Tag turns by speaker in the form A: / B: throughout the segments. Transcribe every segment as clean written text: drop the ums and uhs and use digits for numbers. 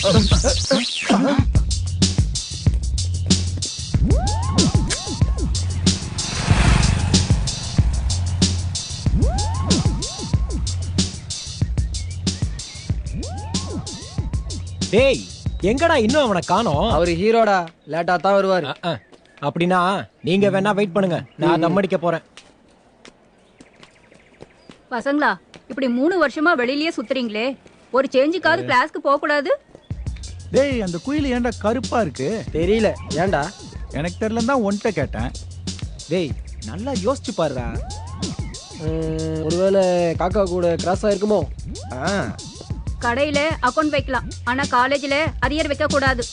A: டேய் எங்கடா இன்னும் அவனை காணோம்?
B: அவரு ஹீரோடா, லேட்டா தான் வருவாரு.
A: அப்படின்னா நீங்க வேணா வெயிட் பண்ணுங்க, நான் தம் அடிக்க போறேன்.
C: பசங்களா, இப்படி 3 வருஷமா வெளியிலேயே சுத்துறீங்களே, ஒரு சேஞ்சுக்காவது கிளாஸ்க்கு போக கூடாது?
D: டேய் அந்த குயில் ஏன்டா கருப்பா இருக்கு?
B: தெரியல, ஏன்டா?
D: எனக்கு தெரியலன்னு தான் ஒன்ட்ட கேட்டேன்.
A: டேய் நல்லா யோசிச்சு பாருடா.
B: ஒருவேளை காக்கா கூட கிராஸ் ஆயிருக்குமோ?
C: கடையில அக்கவுண்ட் வைக்கலாம், ஆனா காலேஜ்ல அரியர் வைக்க கூடாது.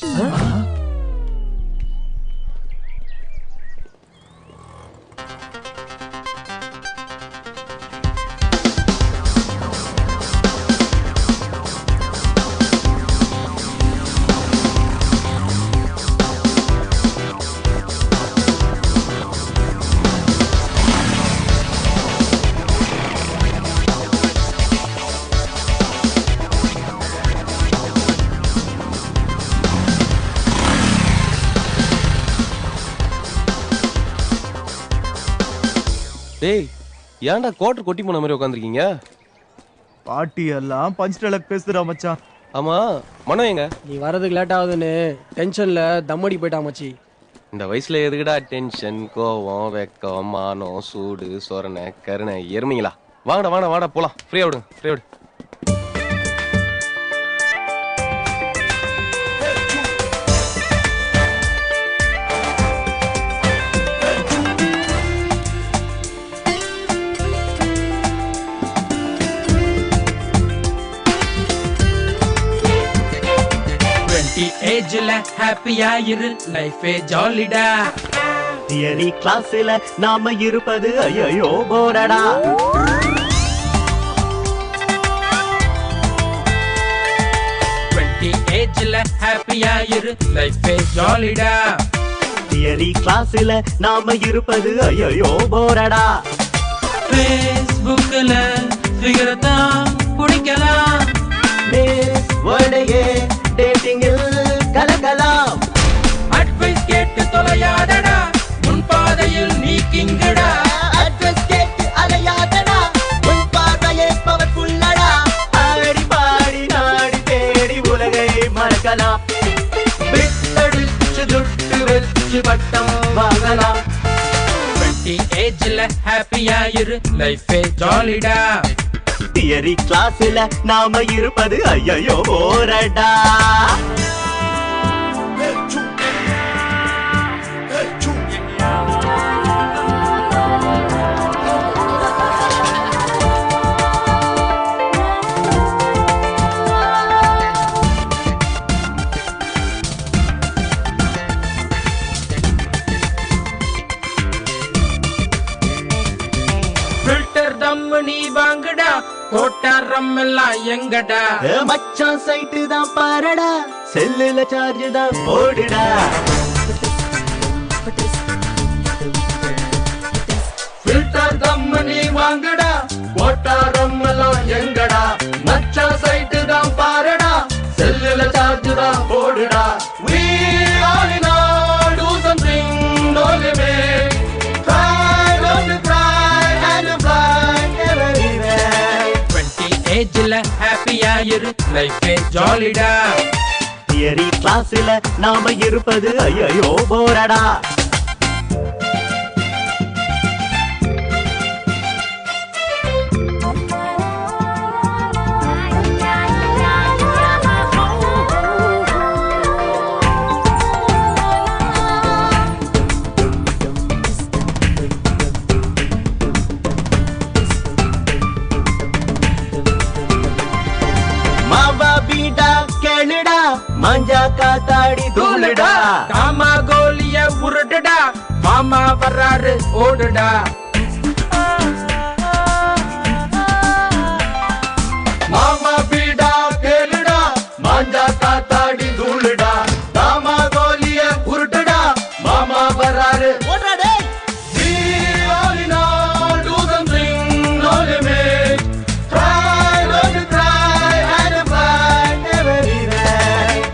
E: டேய் ஏன்டா கோட்டர் கொட்டி போன மாதிரி உட்காந்துருக்கீங்க?
D: பாட்டி எல்லாம் பஞ்ச் டலக் பேசுறா மச்சான்.
E: ஆமா மனோ எங்க?
B: நீ வரதுக்கு லேட் ஆகுதுன்னு டென்ஷன்ல தம்மடி போயிட்டா மச்சி.
E: இந்த வயசுல எதுக்குடா டென்ஷன், கோவம், வெக்கம், மானம், சூடு, சொரணை, கருணை, எருமைங்களா? வாங்கடா வாடா வாடா போலாம். ஃப்ரீயா விடுங்க, ஃப்ரீயா விடு.
F: ஏஜ்ல ஹாப்பியா இரு, லைஃபே ஜாலிடா.
G: தியரி கிளாஸ்ல நாம இருப்பது ஐயோ போரடா.
F: ஏஜ்ல ஹாப்பியா இரு, லைஃபே ஜாலிடா.
G: தியரி கிளாஸ்ல நாம இருப்பது ஐயோ போரடா.
F: ஃபேஸ்புக்ல ஃபிகர் தான் பிடிக்கலாம்,
G: வேர்ல்டையே டேட்டிங்கில் கலக்கலாம்.
F: அட்வைஸ் கேட்டு தொலையாதடா, உன் பாதையில் நீ கிங்கடா.
G: அட்வைஸ் கேட்டு அலையாதடா, உன் பார்வையே பவர்ஃபுல்லடா. ஆடி பாடி நாடி தேடி உலகை மறக்கலாம். பிட்டடிச்சு துட்டு வச்சு பட்டம் வாங்கலாம்.
F: ஏஜ்ல ஹாப்பியா இரு, லைஃபே ஜாலிடா.
G: தியரி கிளாஸ்ல நாம இருப்பது ஐயோ போரடா.
F: ஃபில்டர் தம்மு நீ வாங்கடா, கோட்டாரம் எல்லாம் எங்கடா.
G: மச்சான் சைட்டு தான் பாரடா, செல்லுல சார்ஜ் தான் போடுடா.
F: ஃபில்டர் தம்மு நீ வாங்கடா, கோட்டாரம் எல்லாம் எங்கடா. மச்சான் சைட்டு தான் பாரடா, செல்லுல சார்ஜ் தான் போடுடா. We all in all do something, no limit. Try not to cry and fly everywhere. 20 ஏஜ்ல ஹாப்பியா இரு, லைஃபே ஜாலிடா.
G: தியரி கிளாஸ்ல நாம இருப்பது ஐயோ போரடா. மஞ்சா காத்தாடி தூளுடா.
F: காமா கோலிய உருட்டுடா, மாமா வர்றாரு ஓடுடா. மாமா பீடா கேளுடா, மஞ்சா காத்தாடி தூளுடா. காமா கோலிய உருட்டுடா, மாமா வர்றாரு ஓடுடா. We all in all do something, no limit. Try not to cry and fly everywhere.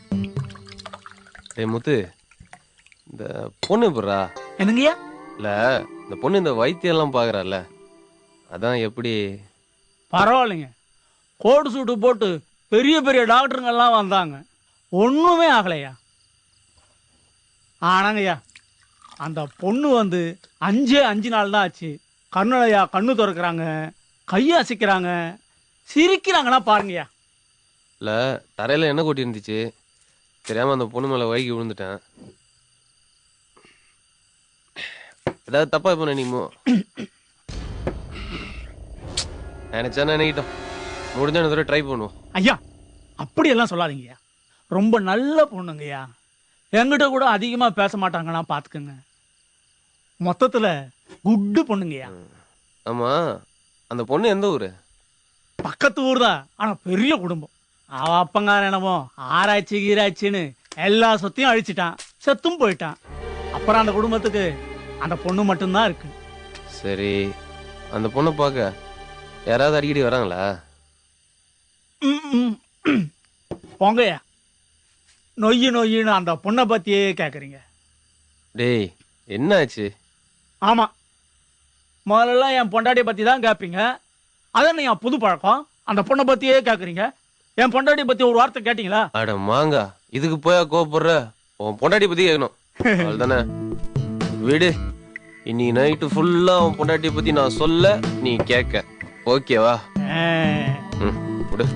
E: டேய் முத்து, இந்த பொண்ணு எப்படிரா?
H: என்னங்கய்யா?
E: இல்ல இந்த பொண்ணு இந்த வைத்தியம் எல்லாம் பாக்குறாள், அதான் எப்படி?
H: பரவாயில்லைங்க, கோட் சூட்டு போட்டு பெரிய பெரிய டாக்டருங்க எல்லாம் வந்தாங்க, ஒண்ணுமே ஆகலையா. ஆனாங்கய்யா அந்த பொண்ணு வந்து 5 நாள் தான் ஆச்சு. கண்ணுலையா கண்ணு திறக்கிறாங்க, கையை அசைக்கிறாங்க, சிரிக்கிறாங்கன்னா பாருங்கய்யா.
E: இல்ல தரையில என்ன கொட்டி இருந்துச்சு, தெரியாம அந்த பொண்ணு மேல வைகி விழுந்துட்டேன். ஏதாவது தப்பா பண்ண நீமோ? நினைச்சா நினைக்கிட்டோம், முடிஞ்ச தடவை ட்ரை பண்ணுவோம்.
H: ஐயா அப்படியெல்லாம் சொல்லாதீங்கய்யா, ரொம்ப நல்ல பொண்ணுங்கய்யா. என்கிட்ட கூட அதிகமா பேச மாட்டாங்கன்னா பாத்துக்கோங்க. மொத்தத்துல குட்டு பொண்ணுங்கய்யா.
E: ஆமா, அந்த பொண்ணு எந்த ஊரு?
H: பக்கத்து ஊர் தான், ஆனா பெரிய குடும்பம். அவ அப்பங்கார என்னமோ ஆராய்ச்சி கீராய்ச்சின்னு எல்லா சொத்தையும் அழிச்சிட்டான், செத்தும் போயிட்டான். அப்புறம் அந்த குடும்பத்துக்கு அந்த பொண்ணு மட்டும்தான் இருக்கு.
E: சரி, அந்த பொண்ணை பார்க்க யாராவது அடிக்கடி வராங்களா?
H: போங்கய்யா, நொய்யின்னு அந்த பொண்ணை பத்தியே கேக்குறீங்க.
E: டேய் என்னாச்சு?
H: ஆமா, முதல்ல என் பொண்டாட்டியை பத்தி தான் கேட்பீங்க, அதான் என் புது பழக்கம். அந்த பொண்ணை பத்தியே கேக்குறீங்க. என் பொண்டாட்டியை பத்தி ஒரு வார்த்தை கேட்டீங்களா?
E: அட மாங்கா, இதுக்கு போயா கோபப்படுற? உன் பொண்டாட்டி பத்தி கேட்கணும் அவ்வளவுதானே. விடு, இன்னைக்கு நைட்டு ஃபுல்லா உன் பொண்டாட்டியை பத்தி நான் சொல்ல, நீ கேட்க. ஓகேவா?
H: ஆ.
E: விடு.